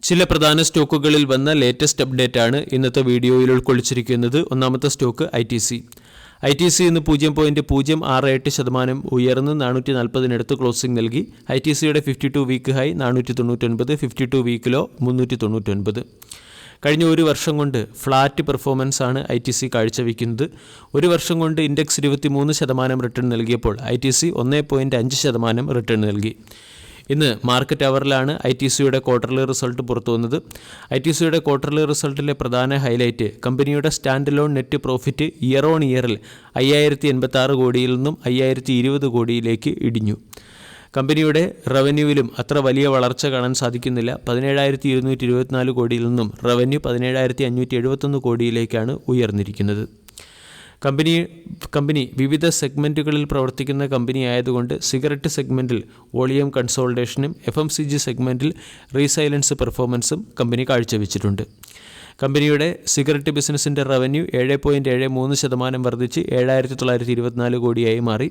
ചില പ്രധാന സ്റ്റോക്കുകളിൽ വന്ന ലേറ്റസ്റ്റ് അപ്ഡേറ്റ് ആണ് ഇന്നത്തെ വീഡിയോയിൽ ഉൾക്കൊള്ളിച്ചിരിക്കുന്നത്. ഒന്നാമത്തെ സ്റ്റോക്ക് ITC ഇന്ന് 0.068% ഉയർന്ന് 440 ക്ലോസിംഗ് നൽകി. ITCയുടെ 52 വീക്ക് ഹൈ 499, 52 വീക്ക് ലോ 399. കഴിഞ്ഞ ഒരു വർഷം കൊണ്ട് ഫ്ലാറ്റ് പെർഫോമൻസ് ആണ് ITC കാഴ്ചവെക്കുന്നത്. ഒരു വർഷം കൊണ്ട് ഇൻഡെക്സ് 23% റിട്ടേൺ നൽകിയപ്പോൾ ITC 1.5% റിട്ടേൺ നൽകി. ഇന്ന് മാർക്കറ്റ് അവറിലാണ് ITCയുടെ ക്വാർട്ടർലി റിസൾട്ട് പുറത്തു വന്നത്. ITCയുടെ ക്വാർട്ടർലി റിസൾട്ടിലെ പ്രധാന ഹൈലൈറ്റ് കമ്പനിയുടെ stand loan net profit year on ഇയറിൽ 5086 കോടിയിൽ നിന്നും 5020 കോടിയിലേക്ക് ഇടിഞ്ഞു. കമ്പനിയുടെ റവന്യൂവിലും അത്ര വലിയ വളർച്ച കാണാൻ സാധിക്കുന്നില്ല. 17,224 കോടിയിൽ നിന്നും റവന്യൂ 17,571 കോടിയിലേക്കാണ് ഉയർന്നിരിക്കുന്നത്. കമ്പനി വിവിധ സെഗ്മെൻറ്റുകളിൽ പ്രവർത്തിക്കുന്ന കമ്പനി ആയതുകൊണ്ട് സിഗരറ്റ് സെഗ്മെൻറ്റിൽ വോളിയം കൺസോൾട്ടേഷനും FMCG സെഗ്മെൻറ്റിൽ റീസൈലൻസ് പെർഫോമൻസും കമ്പനി കാഴ്ചവെച്ചിട്ടുണ്ട്. കമ്പനിയുടെ സിഗരറ്റ് ബിസിനസ്സിൻ്റെ റവന്യൂ 7.73% വർദ്ധിച്ച് 7,924 കോടിയായി മാറി.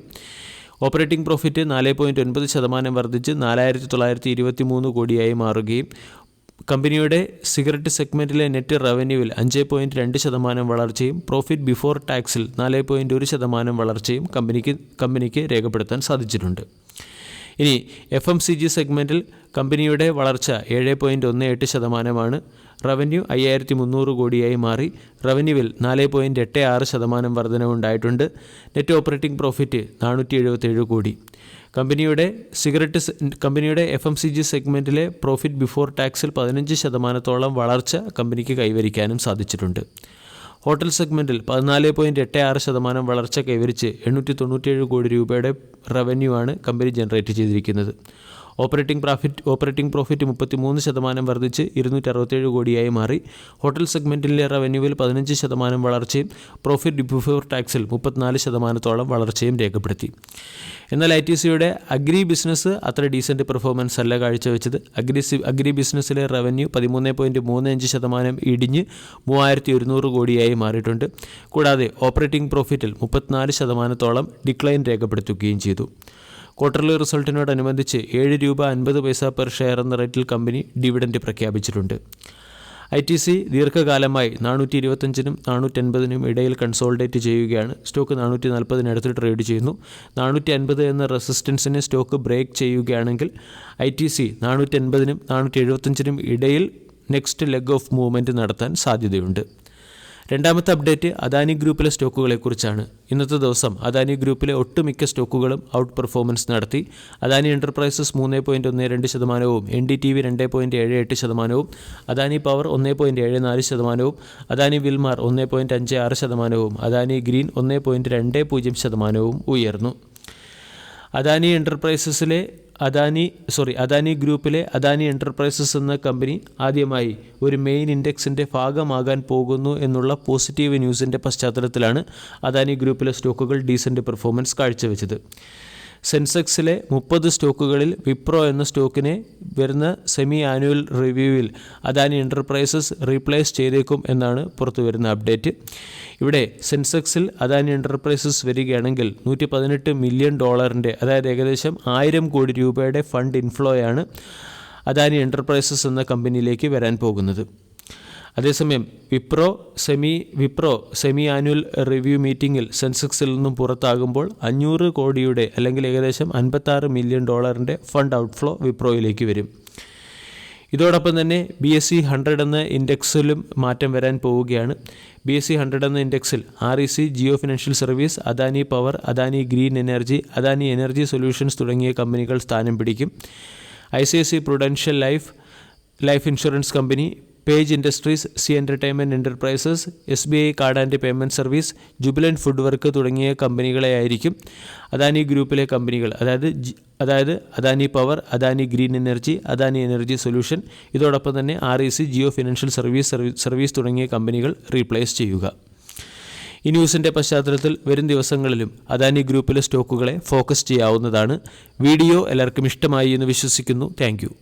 ഓപ്പറേറ്റിംഗ് പ്രോഫിറ്റ് 4.9% വർദ്ധിച്ച് 4,923 കോടിയായി മാറുകയും കമ്പനിയുടെ സിഗരറ്റ് സെഗ്മെൻറ്റിലെ നെറ്റ് റവന്യൂവിൽ 5.2% വളർച്ചയും പ്രോഫിറ്റ് ബിഫോർ ടാക്സിൽ 4.1% വളർച്ചയും കമ്പനിക്ക് രേഖപ്പെടുത്താൻ സാധിച്ചിട്ടുണ്ട്. ഇനി FMCG സെഗ്മെൻറ്റിൽ കമ്പനിയുടെ വളർച്ച 7.18%. റവന്യൂ 5,300 കോടിയായി മാറി. റവന്യൂവിൽ 4.86% വർധനവുണ്ടായിട്ടുണ്ട്. നെറ്റ് ഓപ്പറേറ്റിംഗ് പ്രോഫിറ്റ് 477 കോടി. കമ്പനിയുടെ FMCG സെഗ്മെൻറ്റിലെ പ്രോഫിറ്റ് ബിഫോർ ടാക്സിൽ 15% വളർച്ച കമ്പനിക്ക് കൈവരിക്കാനും സാധിച്ചിട്ടുണ്ട്. ഹോട്ടൽ സെഗ്മെൻറ്റിൽ 14.86% വളർച്ച കൈവരിച്ച് 897 കോടി രൂപയുടെ റവന്യൂ ആണ് കമ്പനി ജനറേറ്റ് ചെയ്തിരിക്കുന്നത്. ഓപ്പറേറ്റിംഗ് പ്രോഫിറ്റ് 33% വർദ്ധിച്ച് 267 കോടിയായി മാറി. ഹോട്ടൽ സെഗ്മെൻറ്റിലെ റവന്യൂവിൽ 15% വളർച്ചയും പ്രോഫിറ്റ് ബിഫോർ ടാക്സിൽ 34% വളർച്ചയും രേഖപ്പെടുത്തി. എന്നാൽ ITCയുടെ അഗ്രി ബിസിനസ് അത്ര ഡീസൻറ്റ് പെർഫോമൻസ് അല്ല കാഴ്ചവെച്ചത്. അഗ്രി ബിസിനസ്സിലെ റവന്യൂ 13.35% ഇടിഞ്ഞ് 3,100 കോടിയായി മാറിയിട്ടുണ്ട്. കൂടാതെ ഓപ്പറേറ്റിംഗ് പ്രോഫിറ്റിൽ 34% ഡിക്ലൈൻ രേഖപ്പെടുത്തുകയും ചെയ്തു. ക്വാർട്ടർലി റിസൾട്ടിനോടനുബന്ധിച്ച് 7 രൂപ 50 പൈസ പെർ ഷെയർ എന്ന റേറ്റിൽ കമ്പനി ഡിവിഡൻഡ് പ്രഖ്യാപിച്ചിട്ടുണ്ട്. ITC ദീർഘകാലമായി 425 480 ഇടയിൽ കൺസോൾഡേറ്റ് ചെയ്യുകയാണ്. സ്റ്റോക്ക് 440 ട്രേഡ് ചെയ്യുന്നു. 450 എന്ന റെസിസ്റ്റൻസിനെ സ്റ്റോക്ക് ബ്രേക്ക് ചെയ്യുകയാണെങ്കിൽ ITC 480 475 ഇടയിൽ നെക്സ്റ്റ് ലെഗ് ഓഫ് മൂവ്മെൻറ്റ് നടത്താൻ സാധ്യതയുണ്ട്. രണ്ടാമത്തെ അപ്ഡേറ്റ് അദാനി ഗ്രൂപ്പിലെ സ്റ്റോക്കുകളെക്കുറിച്ചാണ്. ഇന്നത്തെ ദിവസം അദാനി ഗ്രൂപ്പിലെ ഒട്ടുമിക്ക സ്റ്റോക്കുകളും ഔട്ട് പെർഫോമൻസ് നടത്തി. Adani enterprises 3.12%, NDTV 2.78%, Adani power 1.74%, Adani വിൽമാർ 1.56%, Adani green 1.20% ഉയർന്നു. അദാനി ഗ്രൂപ്പിലെ അദാനി എൻ്റർപ്രൈസസ് എന്ന കമ്പനി ആദ്യമായി ഒരു മെയിൻ ഇൻഡെക്സിൻ്റെ ഭാഗമാകാൻ പോകുന്നു എന്നുള്ള പോസിറ്റീവ് ന്യൂസിൻ്റെ പശ്ചാത്തലത്തിലാണ് അദാനി ഗ്രൂപ്പിലെ സ്റ്റോക്കുകൾ ഡീസൻറ്റ് പെർഫോമൻസ് കാഴ്ചവെച്ചത്. സെൻസെക്സിലെ 30 സ്റ്റോക്കുകളിൽ വിപ്രോ എന്ന സ്റ്റോക്കിനെ വരുന്ന സെമി ആനുവൽ റിവ്യൂവിൽ അദാനി എൻ്റർപ്രൈസസ് റീപ്ലേസ് ചെയ്തേക്കും എന്നാണ് പുറത്തു വരുന്ന അപ്ഡേറ്റ്. ഇവിടെ സെൻസെക്സിൽ അദാനി എൻ്റർപ്രൈസസ് വരികയാണെങ്കിൽ $118 മില്യൺ, അതായത് ഏകദേശം 1000 കോടി രൂപയുടെ ഫണ്ട് ഇൻഫ്ലോയാണ് അദാനി എൻ്റർപ്രൈസസ് എന്ന കമ്പനിയിലേക്ക് വരാൻ പോകുന്നത്. അതേസമയം വിപ്രോ സെമി ആനുവൽ റിവ്യൂ മീറ്റിംഗിൽ സെൻസെക്സിൽ നിന്നും പുറത്താകുമ്പോൾ 500 കോടിയുടെ അല്ലെങ്കിൽ ഏകദേശം $56 മില്യൺ ഫണ്ട് ഔട്ട്ഫ്ലോ വിപ്രോയിലേക്ക് വരും. ഇതോടൊപ്പം തന്നെ BSE 100 എന്ന ഇൻഡെക്സിലും മാറ്റം വരാൻ പോവുകയാണ്. BSE 100 എന്ന ഇൻഡെക്സിൽ REC, Jio financial service, Adani power, Adani green energy, Adani energy solutions തുടങ്ങിയ കമ്പനികൾ സ്ഥാനം പിടിക്കും. ICICI prudential life insurance company, page industries, Zee entertainment enterprises, SBI card and payment service, Jubilant food work തുടങ്ങിയ കമ്പനികളെയായിരിക്കും അദാനി ഗ്രൂപ്പിലെ കമ്പനികൾ, അതായത് Adani power, Adani green energy, Adani energy solution, ഇതോടൊപ്പം തന്നെ REC, ജിയോ ഫിനാൻഷ്യൽ സർവീസ് തുടങ്ങിയ കമ്പനികൾ റീപ്ലേസ് ചെയ്യുക. ഈ ന്യൂസിൻ്റെ പശ്ചാത്തലത്തിൽ വരും ദിവസങ്ങളിലും അദാനി ഗ്രൂപ്പിലെ സ്റ്റോക്കുകളെ ഫോക്കസ് ചെയ്യാവുന്നതാണ്. വീഡിയോ എല്ലാവർക്കും ഇഷ്ടമായി എന്ന് വിശ്വസിക്കുന്നു. Thank you.